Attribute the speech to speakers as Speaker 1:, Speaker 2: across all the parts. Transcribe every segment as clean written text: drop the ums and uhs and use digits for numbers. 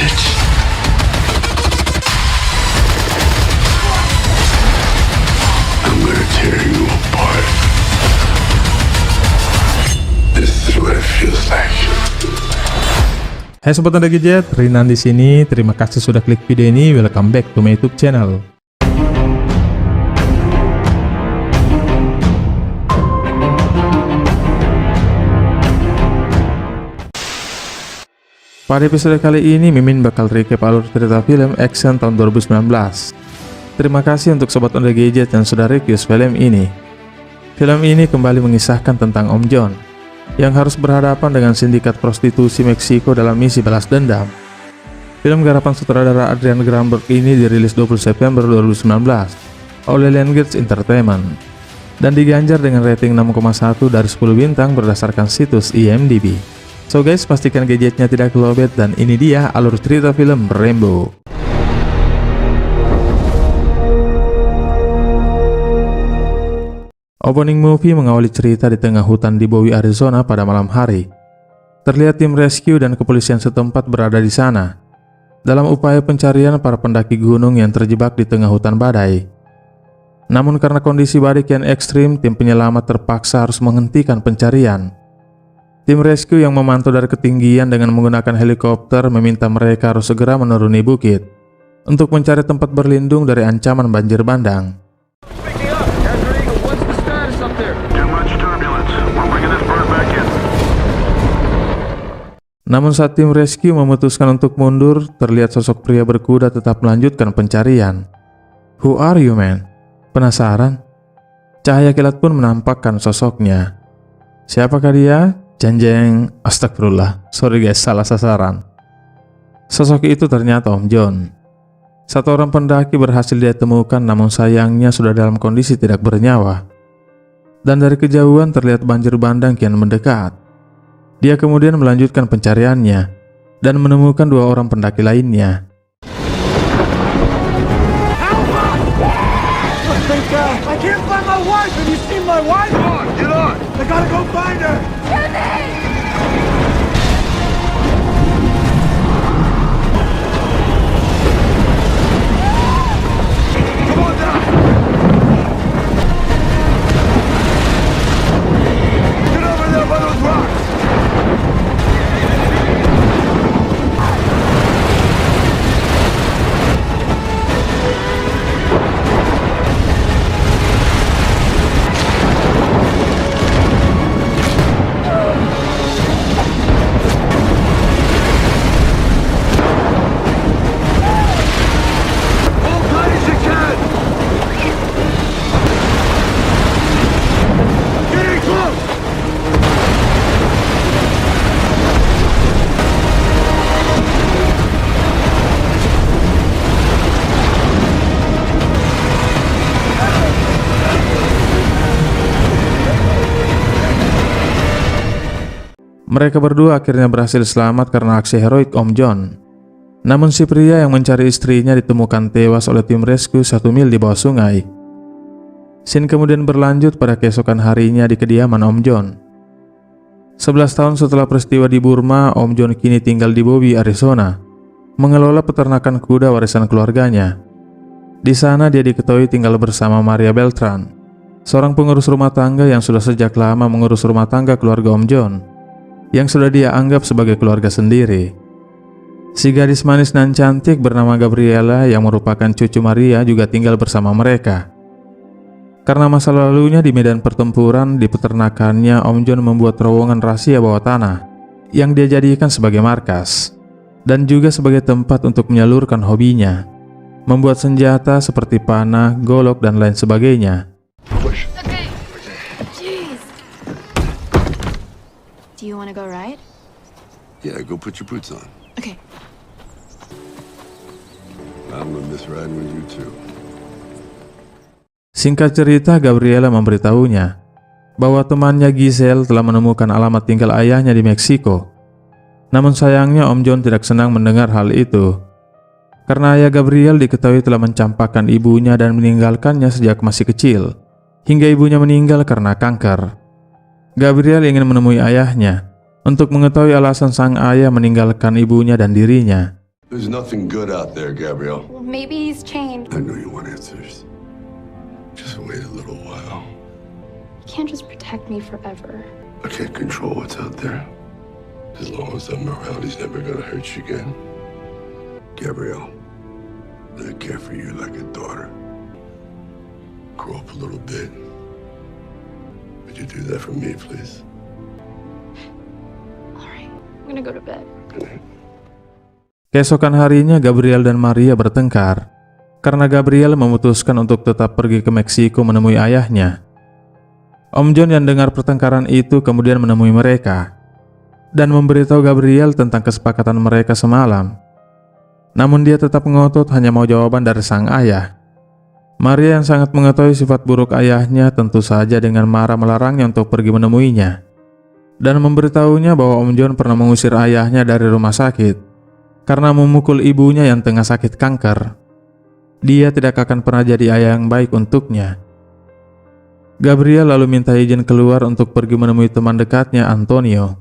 Speaker 1: bitch. I'm gonna tear you apart. This is what it feels like.
Speaker 2: Hai sobat Honda Gadget, Rinan di sini. Terima kasih sudah klik video ini. Welcome back to my YouTube channel. Pada episode kali ini, Mimin bakal recap alur cerita film action tahun 2019. Terima kasih untuk sobat Honda Gadget yang sudah request film ini. Film ini kembali mengisahkan tentang Om John yang harus berhadapan dengan sindikat prostitusi Meksiko dalam misi balas dendam. Film garapan sutradara Adrian Greenberg ini dirilis 20 September 2019 oleh Lionsgate Entertainment dan diganjar dengan rating 6,1 dari 10 bintang berdasarkan situs IMDb. So guys, pastikan gadgetnya tidak kelobet dan ini dia alur cerita film Rambo. Opening movie mengawali cerita di tengah hutan di Bowie, Arizona pada malam hari. Terlihat tim rescue dan kepolisian setempat berada di sana dalam upaya pencarian para pendaki gunung yang terjebak di tengah hutan badai. Namun karena kondisi badai yang ekstrim, tim penyelamat terpaksa harus menghentikan pencarian. Tim rescue yang memantau dari ketinggian dengan menggunakan helikopter meminta mereka harus segera menuruni bukit untuk mencari tempat berlindung dari ancaman banjir bandang. Namun saat tim rescue memutuskan untuk mundur, terlihat sosok pria berkuda tetap melanjutkan pencarian. "Who are you, man?" Penasaran? Cahaya kilat pun menampakkan sosoknya. Siapakah dia? Jeng, astagfirullah, sorry guys, salah sasaran. Sosok itu ternyata Om John. Satu orang pendaki berhasil dia temukan, namun sayangnya sudah dalam kondisi tidak bernyawa. Dan dari kejauhan terlihat banjir bandang kian mendekat. Dia kemudian melanjutkan pencariannya dan menemukan dua orang pendaki lainnya.
Speaker 3: I can't find my wife. Have you seen my wife?
Speaker 1: Get on!
Speaker 3: I gotta go find her.
Speaker 1: Come on down! Get over there by those rocks!
Speaker 2: Mereka berdua akhirnya berhasil selamat karena aksi heroik Om John. Namun si pria yang mencari istrinya ditemukan tewas oleh tim rescue 1 mil di bawah sungai. Scene kemudian berlanjut pada keesokan harinya di kediaman Om John. 11 tahun setelah peristiwa di Burma, Om John kini tinggal di Bowie, Arizona, mengelola peternakan kuda warisan keluarganya. Di sana dia diketahui tinggal bersama Maria Beltran, seorang pengurus rumah tangga yang sudah sejak lama mengurus rumah tangga keluarga Om John, yang sudah dia anggap sebagai keluarga sendiri. Si gadis manis dan cantik bernama Gabriela yang merupakan cucu Maria juga tinggal bersama mereka. Karena masa lalunya di medan pertempuran, di peternakannya Om John membuat terowongan rahasia bawah tanah yang dia jadikan sebagai markas dan juga sebagai tempat untuk menyalurkan hobinya, membuat senjata seperti panah, golok, dan lain sebagainya.
Speaker 4: Okay. Jeez. Do you want to go ride?
Speaker 1: Yeah, go put your boots on.
Speaker 4: Okay.
Speaker 1: I'm gonna miss riding with you too.
Speaker 2: Singkat cerita, Gabriela memberitahunya bahwa temannya Giselle telah menemukan alamat tinggal ayahnya di Meksiko. Namun sayangnya Om John tidak senang mendengar hal itu, karena ayah Gabriel diketahui telah mencampakkan ibunya dan meninggalkannya sejak masih kecil, hingga ibunya meninggal karena kanker. Gabriel ingin menemui ayahnya untuk mengetahui alasan sang ayah meninggalkan ibunya dan dirinya.
Speaker 1: There's nothing good out there, Gabrielle.
Speaker 4: Maybe he's changed.
Speaker 1: I know you want answers. Just wait a little while.
Speaker 4: You can't just protect me forever.
Speaker 1: I can't control what's out there. As long as I'm around, he's never gonna hurt you again. Gabrielle, I care for you like a daughter. Grow up a little bit. Would you do that for me, please?
Speaker 4: All right, I'm gonna go to bed.
Speaker 2: Keesokan harinya Gabriel dan Maria bertengkar karena Gabriel memutuskan untuk tetap pergi ke Meksiko menemui ayahnya. Om John yang dengar pertengkaran itu kemudian menemui mereka dan memberitahu Gabriel tentang kesepakatan mereka semalam. Namun dia tetap ngotot hanya mau jawaban dari sang ayah. Maria yang sangat mengetahui sifat buruk ayahnya tentu saja dengan marah melarangnya untuk pergi menemuinya dan memberitahunya bahwa Om John pernah mengusir ayahnya dari rumah sakit karena memukul ibunya yang tengah sakit kanker. Dia tidak akan pernah jadi ayah yang baik untuknya. Gabriel lalu minta izin keluar untuk pergi menemui teman dekatnya, Antonio.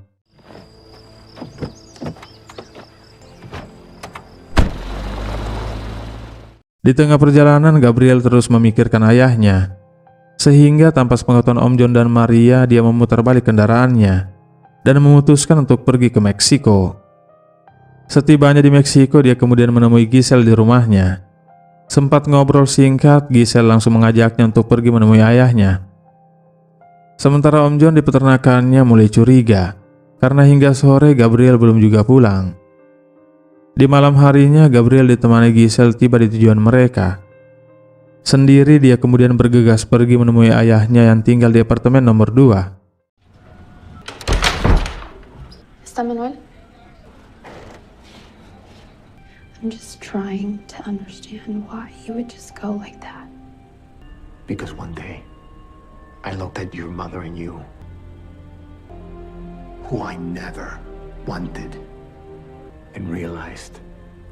Speaker 2: Di tengah perjalanan, Gabriel terus memikirkan ayahnya, sehingga tanpa sepengetahuan Om John dan Maria, dia memutar balik kendaraannya dan memutuskan untuk pergi ke Meksiko. Setibanya di Meksiko, dia kemudian menemui Giselle di rumahnya. Sempat ngobrol singkat, Giselle langsung mengajaknya untuk pergi menemui ayahnya. Sementara Om John di peternakannya mulai curiga, karena hingga sore Gabriel belum juga pulang. Di malam harinya, Gabriel ditemani Giselle tiba di tujuan mereka. Sendiri dia kemudian bergegas pergi menemui ayahnya yang tinggal di apartemen nomor 2.
Speaker 4: Está Manuel? I'm just trying to understand why you would just go like that.
Speaker 5: Because one day, I looked at your mother and you, who I never wanted, and realized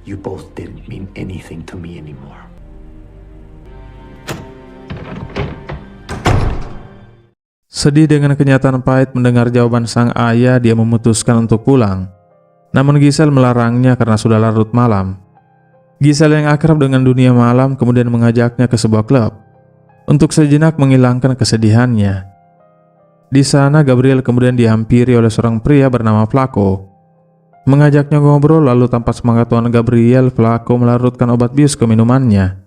Speaker 5: you both didn't mean anything to me anymore.
Speaker 2: Sedih dengan kenyataan pahit mendengar jawaban sang ayah, dia memutuskan untuk pulang. Namun Giselle melarangnya karena sudah larut malam. Giselle yang akrab dengan dunia malam kemudian mengajaknya ke sebuah klub untuk sejenak menghilangkan kesedihannya. Di sana Gabriel kemudian dihampiri oleh seorang pria bernama Flaco. Mengajaknya ngobrol, lalu tanpa sepengetahuan Gabriel, Flaco melarutkan obat bius ke minumannya.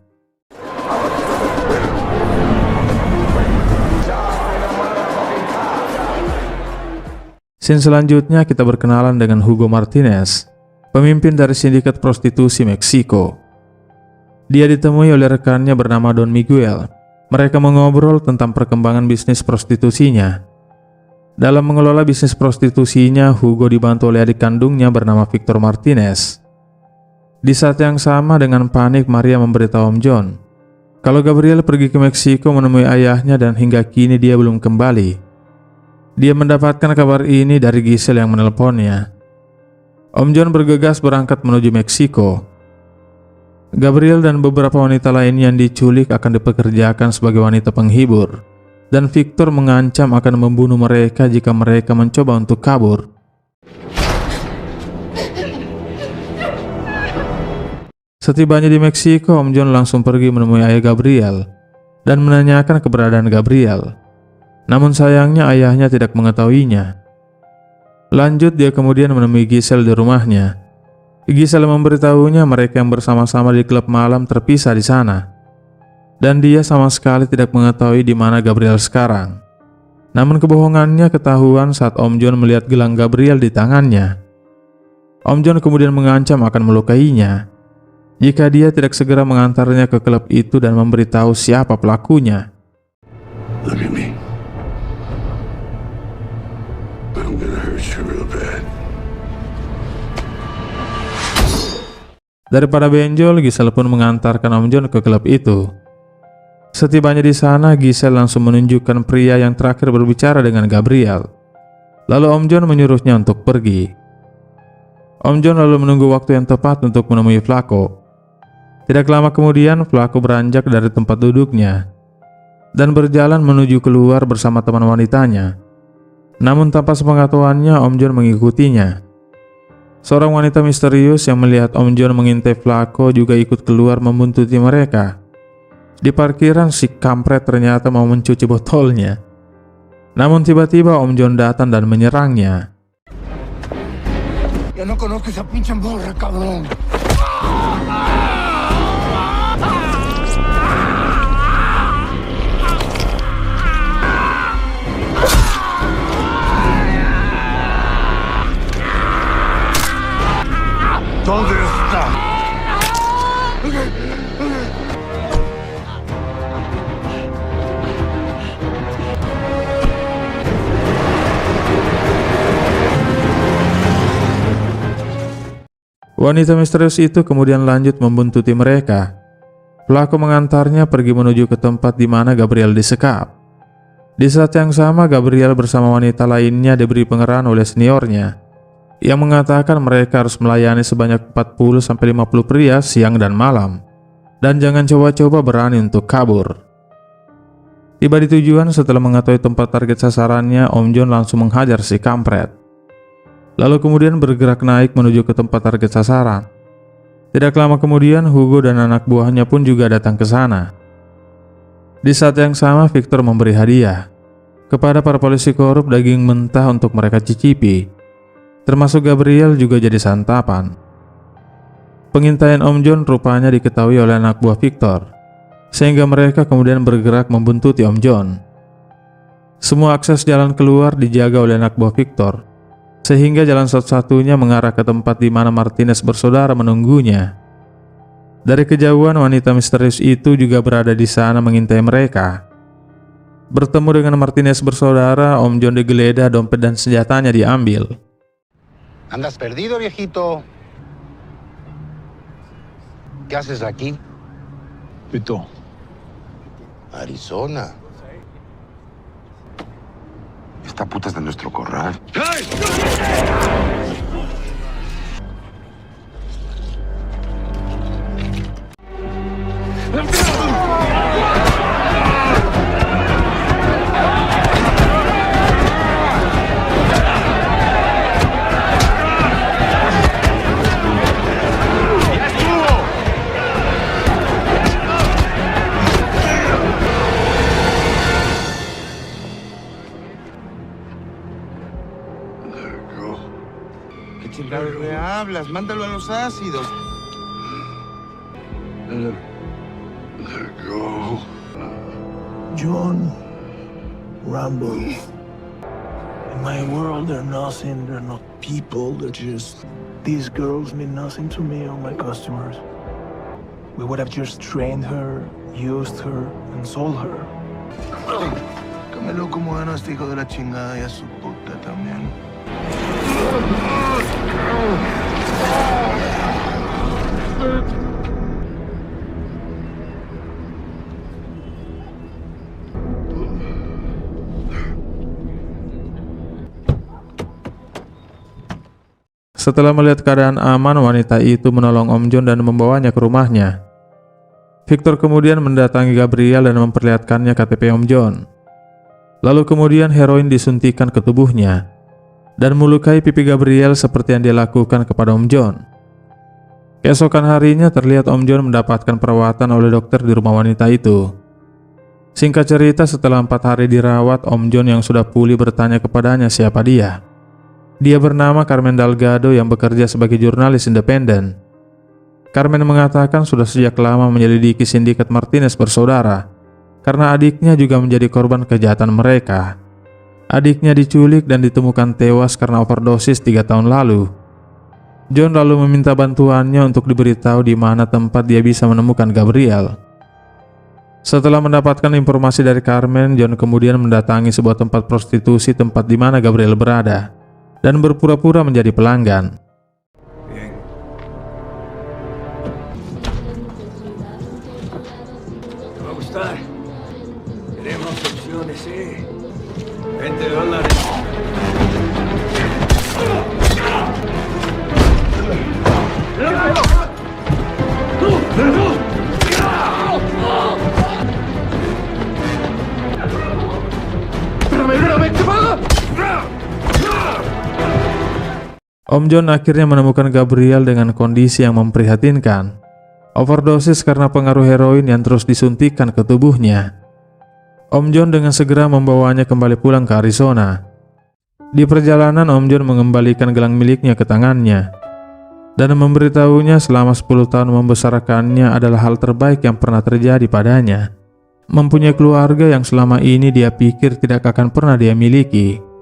Speaker 2: Scene selanjutnya kita berkenalan dengan Hugo Martinez, pemimpin dari sindikat prostitusi Meksiko. Dia ditemui oleh rekannya bernama Don Miguel. Mereka mengobrol tentang perkembangan bisnis prostitusinya. Dalam mengelola bisnis prostitusinya, Hugo dibantu oleh adik kandungnya bernama Victor Martinez. Di saat yang sama, dengan panik Maria memberitahu Om John kalau Gabriel pergi ke Meksiko menemui ayahnya dan hingga kini dia belum kembali. Dia mendapatkan kabar ini dari Giselle yang menelponnya. Om John bergegas berangkat menuju Meksiko. Gabriel dan beberapa wanita lain yang diculik akan dipekerjakan sebagai wanita penghibur, dan Victor mengancam akan membunuh mereka jika mereka mencoba untuk kabur. Setibanya di Meksiko, Om John langsung pergi menemui ayah Gabriel dan menanyakan keberadaan Gabriel. Namun sayangnya ayahnya tidak mengetahuinya. Lanjut, dia kemudian menemui Giselle di rumahnya. Giselle memberitahunya mereka yang bersama-sama di klub malam terpisah di sana, dan dia sama sekali tidak mengetahui di mana Gabriel sekarang. Namun kebohongannya ketahuan saat Om John melihat gelang Gabriel di tangannya. Om John kemudian mengancam akan melukainya jika dia tidak segera mengantarnya ke klub itu dan memberitahu siapa pelakunya.
Speaker 1: Look at me. I'm gonna hurt you real bad.
Speaker 2: Daripada benjol, Giselle pun mengantarkan Om John ke klub itu. Setibanya di sana, Giselle langsung menunjukkan pria yang terakhir berbicara dengan Gabriel. Lalu Om John menyuruhnya untuk pergi. Om John lalu menunggu waktu yang tepat untuk menemui Flaco. Tidak lama kemudian, Flaco beranjak dari tempat duduknya dan berjalan menuju keluar bersama teman wanitanya. Namun tanpa sepengetahuannya, Om John mengikutinya. Seorang wanita misterius yang melihat Om John mengintai Flaco juga ikut keluar membuntuti mereka. Di parkiran, si kampret ternyata mau mencuci botolnya. Namun tiba-tiba Om John datang dan menyerangnya.
Speaker 3: Ya no conozco esa pinche morra, cabrón. ¿Dónde está?
Speaker 2: Wanita misterius itu kemudian lanjut membuntuti mereka. Flaco mengantarnya pergi menuju ke tempat di mana Gabriel disekap. Di saat yang sama, Gabriel bersama wanita lainnya diberi pengerahan oleh seniornya yang mengatakan mereka harus melayani sebanyak 40-50 pria siang dan malam, dan jangan coba-coba berani untuk kabur. Tiba di tujuan, setelah mengetahui tempat target sasarannya, Om John langsung menghajar si kampret. Lalu kemudian bergerak naik menuju ke tempat target sasaran. Tidak lama kemudian, Hugo dan anak buahnya pun juga datang ke sana. Di saat yang sama, Victor memberi hadiah kepada para polisi korup daging mentah untuk mereka cicipi. Termasuk Gabriel juga jadi santapan. Pengintaian Om John rupanya diketahui oleh anak buah Victor, sehingga mereka kemudian bergerak membuntuti Om John. Semua akses jalan keluar dijaga oleh anak buah Victor, sehingga jalan satu-satunya mengarah ke tempat di mana Martinez bersaudara menunggunya. Dari kejauhan, wanita misterius itu juga berada di sana mengintai mereka. Bertemu dengan Martinez bersaudara, Om John digeledah, dompet dan senjatanya diambil.
Speaker 6: ¿Andas perdido, viejito? ¿Qué haces aquí?
Speaker 3: Pito.
Speaker 6: Arizona.
Speaker 1: Esta puta es de nuestro corral.
Speaker 6: ¿Qué chingados le hablas? Mándalo a los ácidos.
Speaker 1: Let go.
Speaker 7: John Rambo. In my world, they're nothing. They're not people. They're just. These girls mean nothing to me or my customers. We would have just trained her, used her, and sold her.
Speaker 6: Que me lo como gano este hijo de la chingada y a su puta también.
Speaker 2: Setelah melihat keadaan aman, wanita itu menolong Om John dan membawanya ke rumahnya. Victor kemudian mendatangi Gabriel dan memperlihatkannya KTP Om John. Lalu kemudian heroin disuntikan ke tubuhnya dan melukai pipi Gabriel seperti yang dia lakukan kepada Om John. Keesokan harinya terlihat Om John mendapatkan perawatan oleh dokter di rumah wanita itu. Singkat cerita, setelah 4 hari dirawat, Om John yang sudah pulih bertanya kepadanya siapa dia. Dia bernama Carmen Delgado yang bekerja sebagai jurnalis independen. Carmen mengatakan sudah sejak lama menyelidiki sindikat Martinez bersaudara karena adiknya juga menjadi korban kejahatan mereka. Adiknya diculik dan ditemukan tewas karena overdosis 3 tahun lalu. John lalu meminta bantuannya untuk diberitahu di mana tempat dia bisa menemukan Gabriel. Setelah mendapatkan informasi dari Carmen, John kemudian mendatangi sebuah tempat prostitusi tempat di mana Gabriel berada dan berpura-pura menjadi pelanggan.
Speaker 3: Te va a gustar. Tenemos opciones, $20.
Speaker 2: Om John akhirnya menemukan Gabriel dengan kondisi yang memprihatinkan. Overdosis karena pengaruh heroin yang terus disuntikkan ke tubuhnya. Om John dengan segera membawanya kembali pulang ke Arizona. Di perjalanan, Om John mengembalikan gelang miliknya ke tangannya dan memberitahunya selama 10 tahun membesarkannya adalah hal terbaik yang pernah terjadi padanya. Mempunyai keluarga yang selama ini dia pikir tidak akan pernah dia miliki.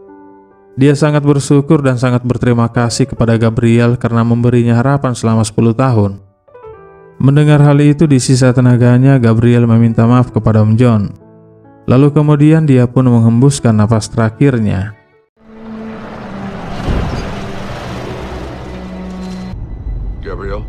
Speaker 2: Dia sangat bersyukur dan sangat berterima kasih kepada Gabriel karena memberinya harapan selama 10 tahun. Mendengar hal itu, di sisa tenaganya Gabriel meminta maaf kepada Om John. Lalu kemudian dia pun menghembuskan napas terakhirnya.
Speaker 1: Gabriel?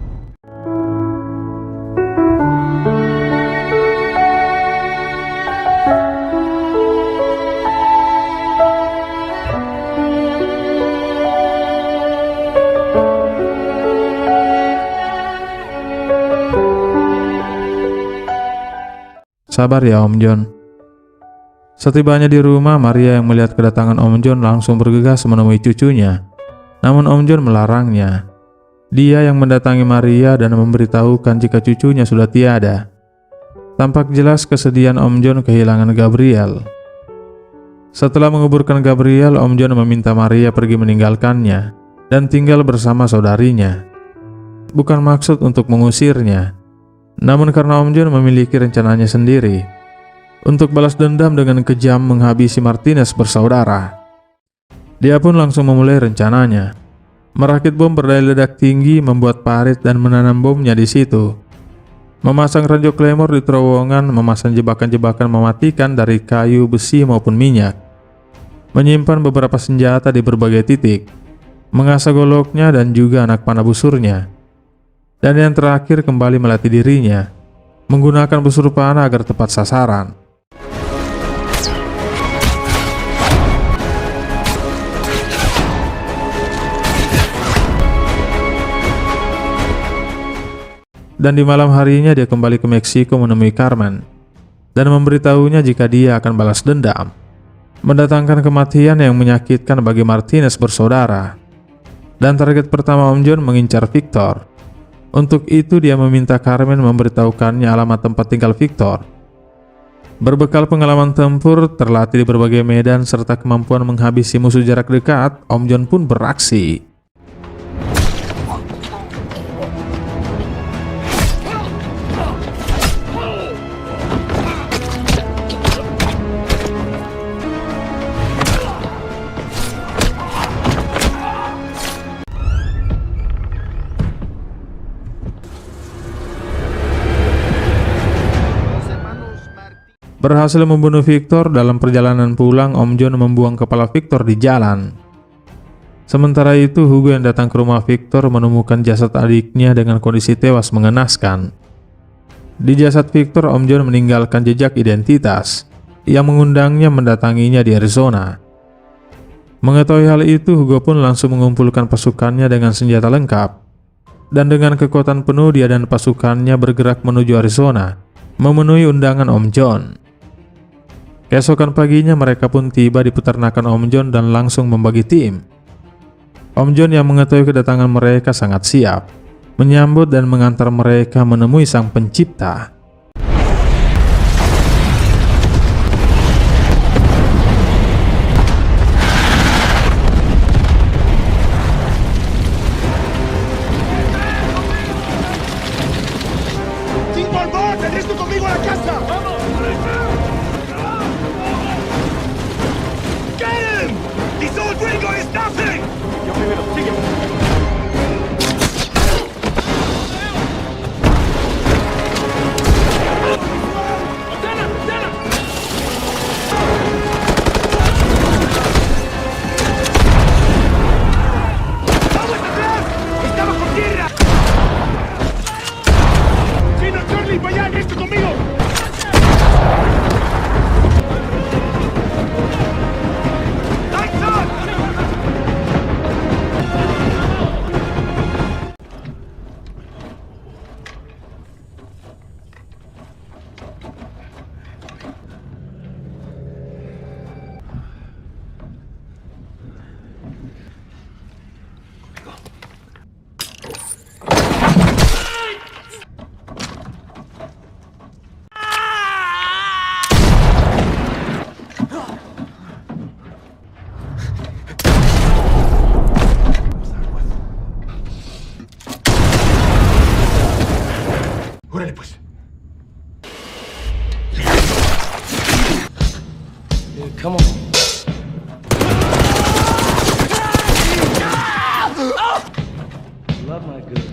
Speaker 2: Sabar ya Om John. Setibanya di rumah, Maria yang melihat kedatangan Om John langsung bergegas menemui cucunya. Namun Om John melarangnya. Dia yang mendatangi Maria dan memberitahukan jika cucunya sudah tiada. Tampak jelas kesedihan Om John kehilangan Gabriel. Setelah menguburkan Gabriel, Om John meminta Maria pergi meninggalkannya dan tinggal bersama saudarinya. Bukan maksud untuk mengusirnya, namun karena Om John memiliki rencananya sendiri untuk balas dendam dengan kejam menghabisi Martinez bersaudara. Dia pun langsung memulai rencananya. Merakit bom berdaya ledak tinggi, membuat parit dan menanam bomnya di situ. Memasang ranjau Claymore di terowongan, memasang jebakan-jebakan mematikan dari kayu, besi maupun minyak. Menyimpan beberapa senjata di berbagai titik. Mengasah goloknya dan juga anak panah busurnya. Dan yang terakhir kembali melatih dirinya, menggunakan busur panah agar tepat sasaran. Dan di malam harinya dia kembali ke Meksiko menemui Carmen dan memberitahunya jika dia akan balas dendam, mendatangkan kematian yang menyakitkan bagi Martinez bersaudara. Dan target pertama Om John mengincar Victor. Untuk itu dia meminta Carmen memberitahukannya alamat tempat tinggal Victor. Berbekal pengalaman tempur, terlatih di berbagai medan, serta kemampuan menghabisi musuh jarak dekat, Om John pun beraksi. Berhasil membunuh Victor. Dalam perjalanan pulang, Om John membuang kepala Victor di jalan. Sementara itu, Hugo yang datang ke rumah Victor menemukan jasad adiknya dengan kondisi tewas mengenaskan. Di jasad Victor, Om John meninggalkan jejak identitas yang mengundangnya mendatanginya di Arizona. Mengetahui hal itu, Hugo pun langsung mengumpulkan pasukannya dengan senjata lengkap. Dan dengan kekuatan penuh, dia dan pasukannya bergerak menuju Arizona, memenuhi undangan Om John. Keesokan paginya mereka pun tiba di peternakan Om John dan langsung membagi tim. Om John yang mengetahui kedatangan mereka sangat siap menyambut dan mengantar mereka menemui Sang Pencipta.
Speaker 3: Come on. Love my good.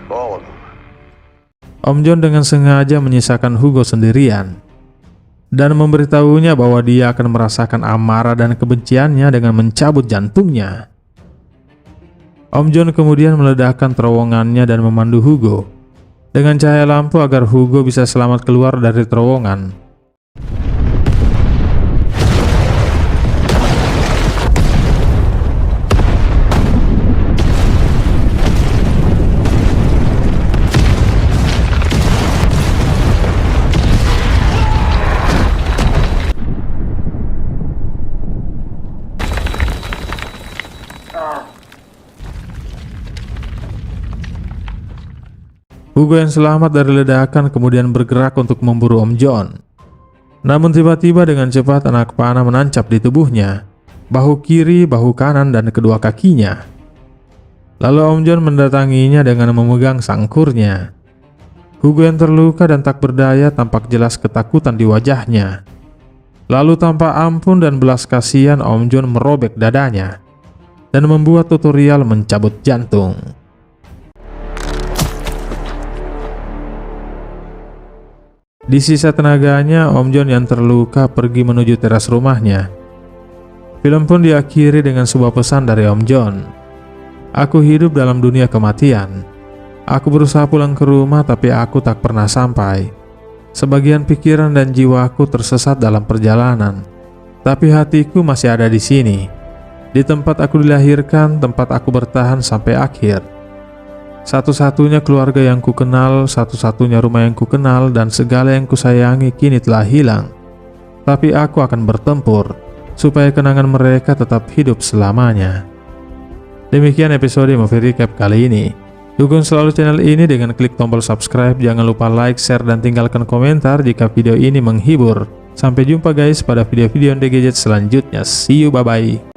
Speaker 1: All of them.
Speaker 2: Om John dengan sengaja menyisakan Hugo sendirian dan memberitahunya bahwa dia akan merasakan amarah dan kebenciannya dengan mencabut jantungnya. Om John kemudian meledakkan terowongannya dan memandu Hugo dengan cahaya lampu agar Hugo bisa selamat keluar dari terowongan. Hugo yang selamat dari ledakan kemudian bergerak untuk memburu Om John. Namun tiba-tiba dengan cepat anak panah menancap di tubuhnya, bahu kiri, bahu kanan, dan kedua kakinya. Lalu Om John mendatanginya dengan memegang sangkurnya. Hugo yang terluka dan tak berdaya tampak jelas ketakutan di wajahnya. Lalu tanpa ampun dan belas kasihan Om John merobek dadanya dan membuat tutorial mencabut jantung. Di sisa tenaganya, Om John yang terluka pergi menuju teras rumahnya. Film pun diakhiri dengan sebuah pesan dari Om John. Aku hidup dalam dunia kematian. Aku berusaha pulang ke rumah tapi aku tak pernah sampai. Sebagian pikiran dan jiwaku tersesat dalam perjalanan. Tapi hatiku masih ada di sini. Di tempat aku dilahirkan, tempat aku bertahan sampai akhir. Satu-satunya keluarga yang ku kenal, satu-satunya rumah yang ku kenal, dan segala yang ku sayangi kini telah hilang. Tapi aku akan bertempur, supaya kenangan mereka tetap hidup selamanya. Demikian episode Movie Recap kali ini. Dukung selalu channel ini dengan klik tombol subscribe, jangan lupa like, share, dan tinggalkan komentar jika video ini menghibur. Sampai jumpa guys pada video-video ND Gadget selanjutnya. See you, bye-bye.